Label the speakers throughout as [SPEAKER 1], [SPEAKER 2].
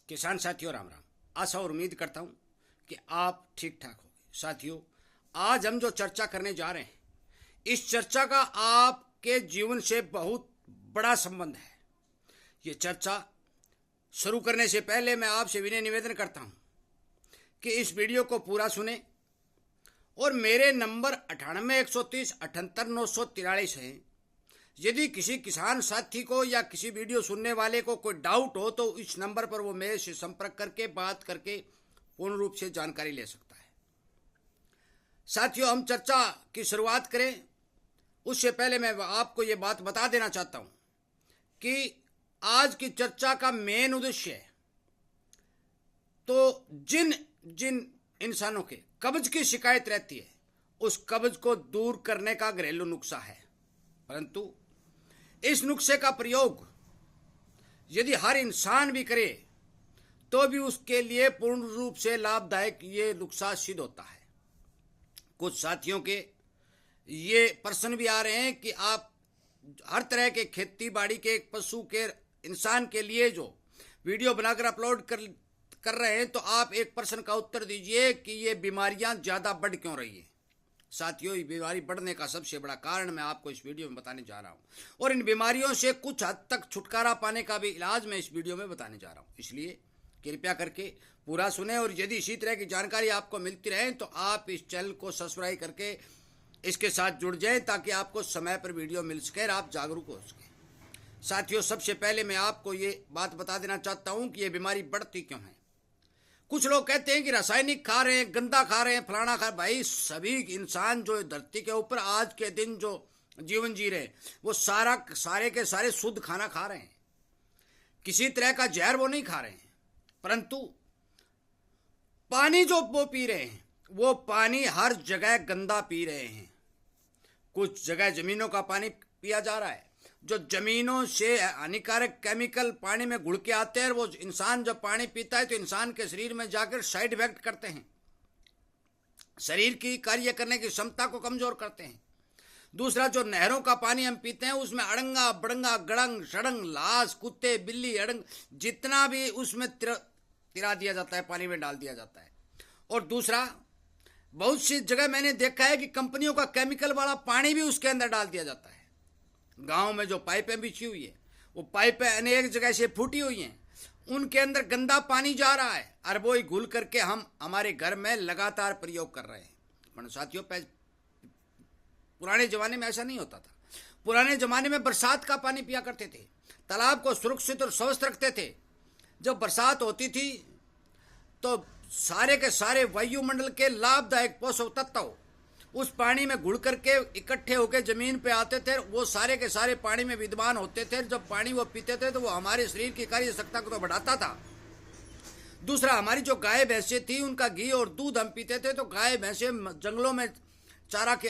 [SPEAKER 1] किसान साथियों राम राम। आशा और उम्मीद करता हूं कि आप ठीक ठाक होंगे। साथियों, आज हम जो चर्चा करने जा रहे हैं, इस चर्चा का आपके जीवन से बहुत बड़ा संबंध है। ये चर्चा शुरू करने से पहले मैं आपसे विनय निवेदन करता हूं कि इस वीडियो को पूरा सुने और मेरे नंबर 9813088943 है। यदि किसी किसान साथी को या किसी वीडियो सुनने वाले को कोई डाउट हो तो इस नंबर पर वो मेरे से संपर्क करके बात करके पूर्ण रूप से जानकारी ले सकता है। साथियों, हम चर्चा की शुरुआत करें उससे पहले मैं आपको ये बात बता देना चाहता हूं कि आज की चर्चा का मेन उद्देश्य है तो जिन इंसानों के कब्ज की शिकायत रहती है उस कब्ज को दूर करने का घरेलू नुस्खा है। परंतु इस नुस्खे का प्रयोग यदि हर इंसान भी करे तो भी उसके लिए पूर्ण रूप से लाभदायक ये नुस्खा सिद्ध होता है। कुछ साथियों के ये प्रश्न भी आ रहे हैं कि आप हर तरह के खेती बाड़ी के पशु के इंसान के लिए जो वीडियो बनाकर अपलोड कर रहे हैं, तो आप एक प्रश्न का उत्तर दीजिए कि ये बीमारियां ज्यादा बढ़ क्यों रही है। साथियों, ये बीमारी बढ़ने का सबसे बड़ा कारण मैं आपको इस वीडियो में बताने जा रहा हूं और इन बीमारियों से कुछ हद तक छुटकारा पाने का भी इलाज मैं इस वीडियो में बताने जा रहा हूं। इसलिए कृपया करके पूरा सुने और यदि इसी तरह की जानकारी आपको मिलती रहे तो आप इस चैनल को सब्सक्राइब करके इसके साथ जुड़ जाएं ताकि आपको समय पर वीडियो मिल सके और आप जागरूक हो सके। साथियों, सबसे पहले मैं आपको ये बात बता देना चाहता हूं कि ये बीमारी बढ़ती क्यों है। कुछ लोग कहते हैं कि रासायनिक खा रहे हैं, गंदा खा रहे हैं, फलाना खा। भाई, सभी इंसान जो धरती के ऊपर आज के दिन जो जीवन जी रहे हैं वो सारे के सारे शुद्ध खाना खा रहे हैं, किसी तरह का जहर वो नहीं खा रहे हैं। परंतु पानी जो वो पी रहे हैं वो पानी हर जगह गंदा पी रहे हैं। कुछ जगह जमीनों का पानी पिया जा रहा है, जो जमीनों से हानिकारक केमिकल पानी में घुल के आते हैं। वो इंसान जब पानी पीता है तो इंसान के शरीर में जाकर साइड इफेक्ट करते हैं, शरीर की कार्य करने की क्षमता को कमजोर करते हैं। दूसरा, जो नहरों का पानी हम पीते हैं उसमें अड़ंगा बड़ंगा गड़ंग सड़ंग लाश कुत्ते बिल्ली अड़ंग जितना भी उसमें तिरा दिया जाता है, पानी में डाल दिया जाता है। और दूसरा, बहुत सी जगह मैंने देखा है कि कंपनियों का केमिकल वाला पानी भी उसके अंदर डाल दिया जाता है। गांव में जो पाइपें बिछी हुई है वो पाइपें अनेक जगह से फूटी हुई हैं, उनके अंदर गंदा पानी जा रहा है और वो ही घुल करके हम हमारे घर में लगातार प्रयोग कर रहे हैं। पर साथियों, पुराने जमाने में ऐसा नहीं होता था। पुराने जमाने में बरसात का पानी पिया करते थे, तालाब को सुरक्षित और स्वस्थ रखते थे। जब बरसात होती थी तो सारे के सारे वायुमंडल के लाभदायक पोषक तत्व उस पानी में घुल करके इकट्ठे होकर जमीन पे आते थे। वो सारे के सारे पानी में विद्यमान होते थे। जब पानी वो पीते थे तो वो हमारे शरीर की कार्य क्षमता को तो बढ़ाता था। दूसरा, हमारी जो गाय भैंसें थी उनका घी और दूध हम पीते थे, तो गाय भैंसें जंगलों में चारा के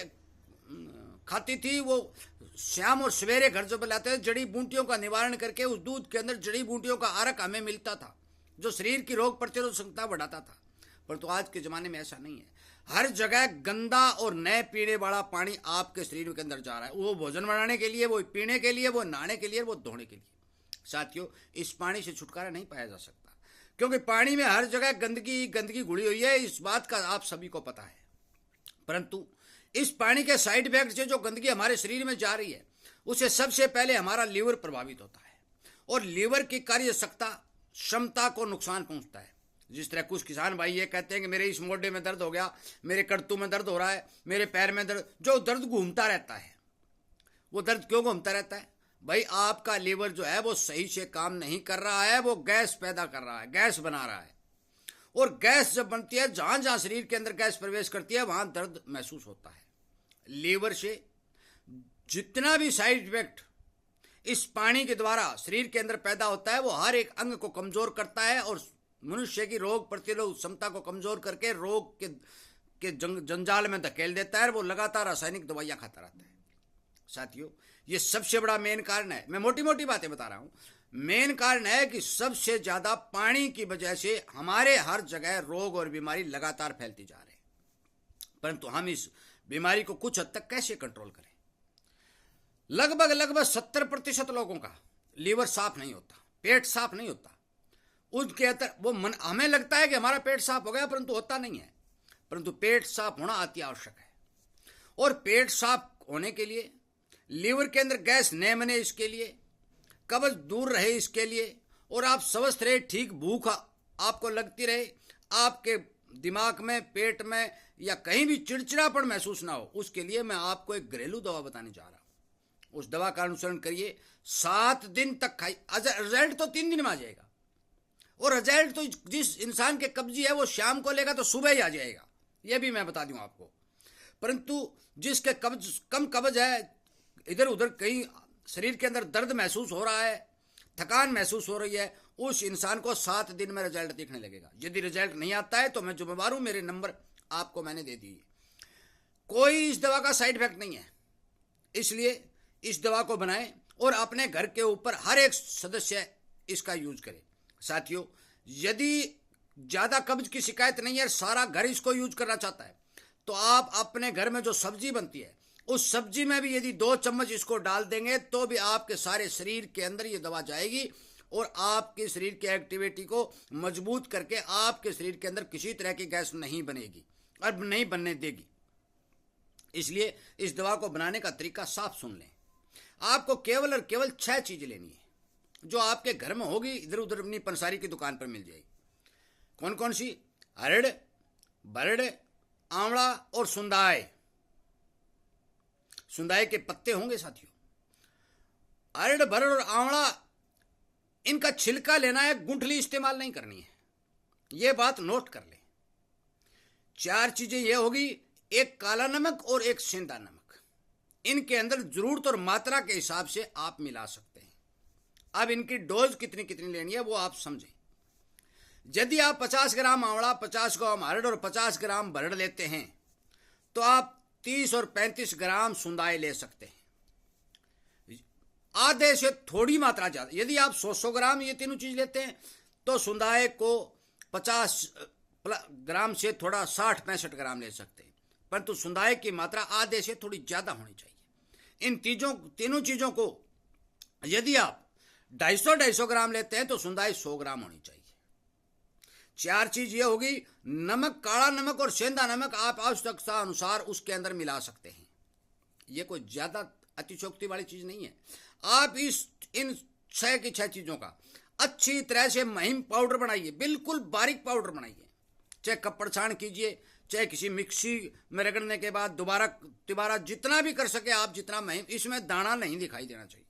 [SPEAKER 1] खाती थी। वो शाम और सवेरे घर जब लाते थे, जड़ी बूटियों का निवारण करके उस दूध के अंदर जड़ी बूटियों का आरक हमें मिलता था, जो शरीर की रोग प्रतिरोधक क्षमता बढ़ाता था। परंतु आज के जमाने में ऐसा नहीं है। हर जगह गंदा और नए पीने वाला पानी आपके शरीर के अंदर जा रहा है। वो भोजन बनाने के लिए, वो पीने के लिए, वो नहाने के लिए, वो धोने के लिए। साथियों, इस पानी से छुटकारा नहीं पाया जा सकता क्योंकि पानी में हर जगह गंदगी घुली हुई है। इस बात का आप सभी को पता है। परंतु इस पानी के साइड इफेक्ट से जो गंदगी हमारे शरीर में जा रही है उससे सबसे पहले हमारा लीवर प्रभावित होता है और लीवर की कार्य क्षमता को नुकसान पहुंचता है। जिस तरह कुछ किसान भाई ये कहते हैं कि मेरे इस मोढे में दर्द हो गया, मेरे कड़तू में दर्द हो रहा है, मेरे पैर में दर्द, जो दर्द घूमता रहता है। वो दर्द क्यों घूमता रहता है? भाई, आपका लीवर जो है वो सही से काम नहीं कर रहा है, वो गैस पैदा कर रहा है, गैस बना रहा है। और गैस जब बनती है, जहां जहां शरीर के अंदर गैस प्रवेश करती है वहां दर्द महसूस होता है। लीवर से जितना भी साइड इफेक्ट इस पानी के द्वारा शरीर के अंदर पैदा होता है वो हर एक अंग को कमजोर करता है और मनुष्य की रोग प्रतिरोधक क्षमता को कमजोर करके रोग के जंजाल में धकेल देता है। वो लगातार रासायनिक दवाइयां खाता रहता है। साथियों, ये सबसे बड़ा मेन कारण है। मैं मोटी मोटी बातें बता रहा हूं। मेन कारण है कि सबसे ज्यादा पानी की वजह से हमारे हर जगह रोग और बीमारी लगातार फैलती जा रही है। परंतु हम इस बीमारी को कुछ हद तक कैसे कंट्रोल करें? लगभग 70% लोगों का लीवर साफ नहीं होता, पेट साफ नहीं होता। उसके अंदर वो मन, हमें लगता है कि हमारा पेट साफ हो गया, परंतु होता नहीं है। परंतु पेट साफ होना अति आवश्यक है। और पेट साफ होने के लिए, लीवर के अंदर गैस न बने इसके लिए, कब्ज दूर रहे इसके लिए, और आप स्वस्थ रहे, ठीक भूख आपको लगती रहे, आपके दिमाग में, पेट में या कहीं भी चिड़चिड़ापन महसूस ना हो, उसके लिए मैं आपको एक घरेलू दवा बताने जा रहा हूं। उस दवा का अनुसरण करिए, 7 दिन तक खाइए। रिजल्ट तो 3 दिन में आ जाएगा। और रिजल्ट तो जिस इंसान के कब्जी है वो शाम को लेगा तो सुबह ही आ जाएगा, यह भी मैं बता दूं आपको। परंतु जिसके कम कब्ज है, इधर उधर कहीं शरीर के अंदर दर्द महसूस हो रहा है, थकान महसूस हो रही है, उस इंसान को 7 दिन में रिजल्ट दिखने लगेगा। यदि रिजल्ट नहीं आता है तो मैं जिम्मेवार हूं, मेरे नंबर आपको मैंने दे दिए। कोई इस दवा का साइड इफेक्ट नहीं है, इसलिए इस दवा को बनाएं और अपने घर के ऊपर हर एक सदस्य इसका यूज करे। साथियों, यदि ज्यादा कब्ज की शिकायत नहीं है, सारा घर इसको यूज करना चाहता है, तो आप अपने घर में जो सब्जी बनती है उस सब्जी में भी यदि 2 चम्मच इसको डाल देंगे तो भी आपके सारे शरीर के अंदर ये दवा जाएगी और आपके शरीर की एक्टिविटी को मजबूत करके आपके शरीर के अंदर किसी तरह की गैस नहीं बनेगी और नहीं बनने देगी। इसलिए इस दवा को बनाने का तरीका साफ सुन लें। आपको केवल और केवल 6 चीजें लेनी है जो आपके घर में होगी, इधर उधर अपनी पंसारी की दुकान पर मिल जाएगी। कौन कौन सी? अरड़, बरड़, आंवला और सुंदाय। सुंदाय के पत्ते होंगे साथियों। अरड़, बरड़ और आंवला, इनका छिलका लेना है, गुठली इस्तेमाल नहीं करनी है, यह बात नोट कर लें। 4 चीजें यह होगी, एक काला नमक और एक सेंधा नमक। इनके अंदर जरूरत और मात्रा के हिसाब से आप मिला सकते हैं। अब इनकी डोज कितनी कितनी लेनी है वो आप समझें। यदि आप 50 ग्राम आंवला, 50 ग्राम अरड़ और 50 ग्राम बरड़ लेते हैं तो आप 30 और 35 ग्राम सुंदाई ले सकते हैं। आधे से थोड़ी मात्रा ज्यादा, यदि आप 100 ग्राम ये तीनों चीज लेते हैं तो सुंदाई को 50 ग्राम से थोड़ा 60-65 ग्राम ले सकते हैं, परंतु सुंदाई की मात्रा आधे से थोड़ी ज्यादा होनी चाहिए। इन तीनों चीजों को यदि आप 250 ग्राम लेते हैं तो सुंदाई 100 ग्राम होनी चाहिए। 4 चीज ये होगी, नमक, काला नमक और सेंधा नमक आप आवश्यकता अनुसार उसके अंदर मिला सकते हैं। ये कोई ज्यादा अतिशोक्ति वाली चीज नहीं है। आप इन 6 की 6 चीजों का अच्छी तरह से महीन पाउडर बनाइए, बिल्कुल बारीक पाउडर बनाइए। चाहे कपड़ छान कीजिए, चाहे किसी मिक्सी में रगड़ने के बाद दोबारा जितना भी कर सके आप, जितना महीन, इसमें दाना नहीं दिखाई देना चाहिए।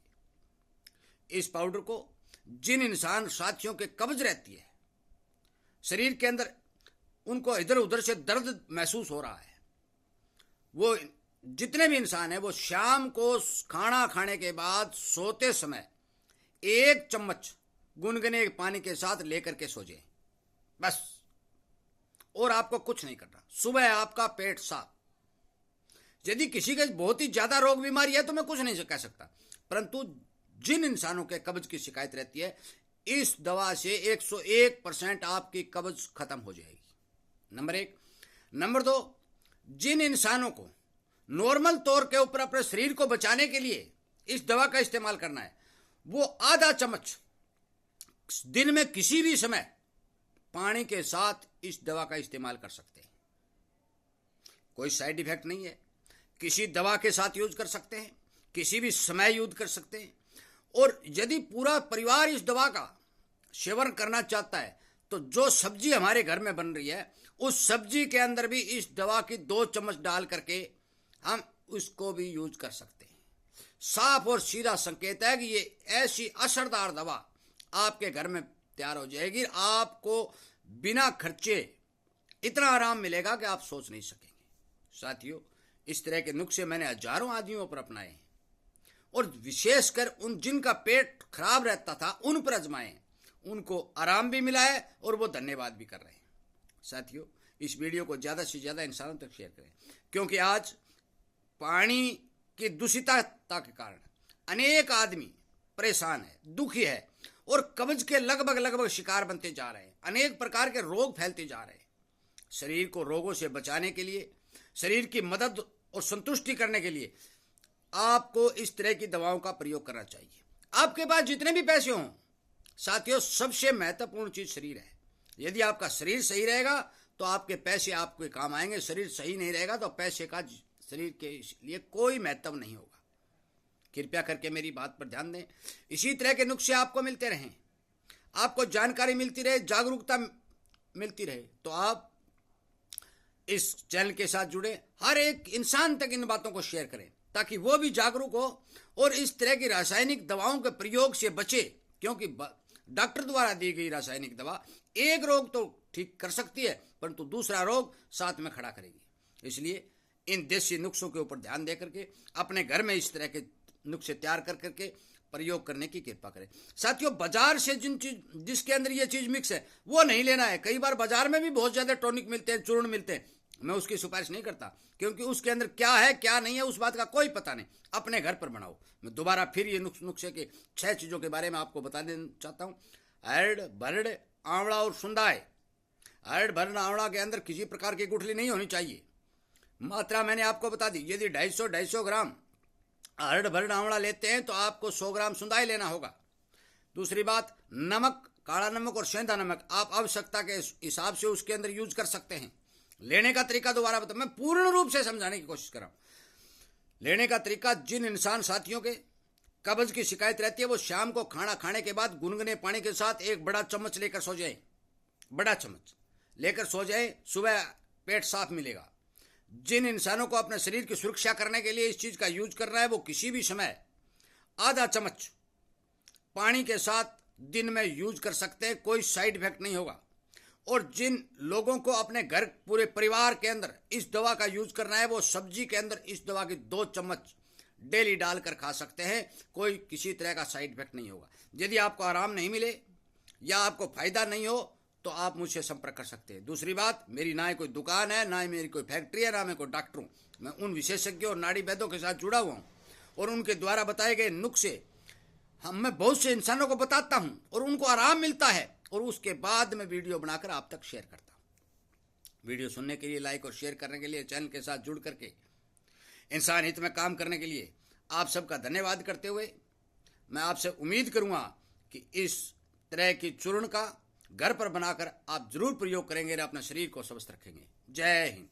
[SPEAKER 1] इस पाउडर को जिन इंसान साथियों के कब्ज रहती है, शरीर के अंदर उनको इधर उधर से दर्द महसूस हो रहा है, वो जितने भी इंसान है वो शाम को खाना खाने के बाद सोते समय 1 चम्मच गुनगुने पानी के साथ लेकर के सो जाए, बस। और आपको कुछ नहीं करना। सुबह आपका पेट साफ। यदि किसी के बहुत ही ज्यादा रोग बीमारी है तो मैं कुछ नहीं कह सकता, परंतु जिन इंसानों के कब्ज की शिकायत रहती है, इस दवा से 101% आपकी कब्ज खत्म हो जाएगी। नंबर 1। नंबर 2, जिन इंसानों को नॉर्मल तौर के ऊपर अपने शरीर को बचाने के लिए इस दवा का इस्तेमाल करना है, वो आधा चम्मच दिन में किसी भी समय पानी के साथ इस दवा का इस्तेमाल कर सकते हैं। कोई साइड इफेक्ट नहीं है। किसी दवा के साथ यूज कर सकते हैं, किसी भी समय यूज कर सकते हैं। और यदि पूरा परिवार इस दवा का सेवन करना चाहता है तो जो सब्जी हमारे घर में बन रही है उस सब्जी के अंदर भी इस दवा की 2 चम्मच डाल करके हम उसको भी यूज कर सकते हैं। साफ और सीधा संकेत है कि ये ऐसी असरदार दवा आपके घर में तैयार हो जाएगी। आपको बिना खर्चे इतना आराम मिलेगा कि आप सोच नहीं सकेंगे। साथियों, इस तरह के नुस्खे मैंने हजारों आदमियों पर अपनाए हैं और विशेषकर उन जिनका पेट खराब रहता था उन पर आजमाए, उनको आराम भी मिला है और वो धन्यवाद भी कर रहे हैं। साथियों, इस वीडियो को ज्यादा से ज्यादा इंसानों तक शेयर करें, क्योंकि आज पानी की दूषितता के कारण अनेक आदमी परेशान है, दुखी है और कब्ज के लगभग शिकार बनते जा रहे हैं। अनेक प्रकार के रोग फैलते जा रहे हैं। शरीर को रोगों से बचाने के लिए, शरीर की मदद और संतुष्टि करने के लिए आपको इस तरह की दवाओं का प्रयोग करना चाहिए। आपके पास जितने भी पैसे हों साथियों, सबसे महत्वपूर्ण चीज शरीर है। यदि आपका शरीर सही रहेगा तो आपके पैसे आपके काम आएंगे। शरीर सही नहीं रहेगा तो पैसे का शरीर के लिए कोई महत्व नहीं होगा। कृपया करके मेरी बात पर ध्यान दें। इसी तरह के नुस्खे आपको मिलते रहें, आपको जानकारी मिलती रहे, जागरूकता मिलती रहे, तो आप इस चैनल के साथ जुड़े, हर एक इंसान तक इन बातों को शेयर करें ताकि वो भी जागरूक हो और इस तरह की रासायनिक दवाओं के प्रयोग से बचे। क्योंकि डॉक्टर द्वारा दी गई रासायनिक दवा एक रोग तो ठीक कर सकती है, परंतु दूसरा रोग साथ में खड़ा करेगी। इसलिए इन देसी नुस्खों के ऊपर ध्यान दे करके अपने घर में इस तरह के नुस्खे तैयार कर करके प्रयोग करने की कृपा करें। साथियों, बाजार से जिसके अंदर ये चीज मिक्स है वो नहीं लेना है। कई बार बाजार में भी बहुत ज्यादा टॉनिक मिलते हैं, चूर्ण मिलते हैं, मैं उसकी सिफारिश नहीं करता, क्योंकि उसके अंदर क्या है क्या नहीं है उस बात का कोई पता नहीं। अपने घर पर बनाओ। मैं दोबारा फिर ये नुस्खे के 6 चीजों के बारे में आपको बता देना चाहता हूँ। अरड़, बरड़, आंवला और सुंडाई। अरड़, बरड़, आंवला के अंदर किसी प्रकार की गुठली नहीं होनी चाहिए। मात्रा मैंने आपको बता दी। यदि 250 ग्राम अरड़ भरड़ आंवला लेते हैं तो आपको 100 ग्राम सुंडाई लेना होगा। दूसरी बात, नमक, काला नमक और सेंधा नमक आप आवश्यकता के हिसाब से उसके अंदर यूज कर सकते हैं। लेने का तरीका दोबारा बताओ, मैं पूर्ण रूप से समझाने की कोशिश कर रहा हूं। लेने का तरीका, जिन इंसान साथियों के कब्ज की शिकायत रहती है वो शाम को खाना खाने के बाद गुनगुने पानी के साथ एक बड़ा चम्मच लेकर सो जाए। बड़ा चम्मच लेकर सो जाए, सुबह पेट साफ मिलेगा। जिन इंसानों को अपने शरीर की सुरक्षा करने के लिए इस चीज का यूज करना है वो किसी भी समय आधा चम्मच पानी के साथ दिन में यूज कर सकते हैं, कोई साइड इफेक्ट नहीं होगा। और जिन लोगों को अपने घर पूरे परिवार के अंदर इस दवा का यूज करना है वो सब्जी के अंदर इस दवा की 2 चम्मच डेली डालकर खा सकते हैं, कोई किसी तरह का साइड इफेक्ट नहीं होगा। यदि आपको आराम नहीं मिले या आपको फायदा नहीं हो तो आप मुझसे संपर्क कर सकते हैं। दूसरी बात, मेरी ना ही कोई दुकान है, ना ही मेरी कोई फैक्ट्री है, ना मैं कोई डॉक्टर हूँ। मैं उन विशेषज्ञों और नाड़ी वैद्यों के साथ जुड़ा हुआ हूँ और उनके द्वारा बताए गए नुस्खे मैं बहुत से इंसानों को बताता हूँ और उनको आराम मिलता है और उसके बाद मैं वीडियो बनाकर आप तक शेयर करता हूँ। वीडियो सुनने के लिए, लाइक और शेयर करने के लिए, चैनल के साथ जुड़ करके इंसान हित में काम करने के लिए आप सबका धन्यवाद करते हुए मैं आपसे उम्मीद करूँगा कि इस तरह की चूर्ण का घर पर बनाकर आप जरूर प्रयोग करेंगे और अपने शरीर को स्वस्थ रखेंगे। जय हिंद।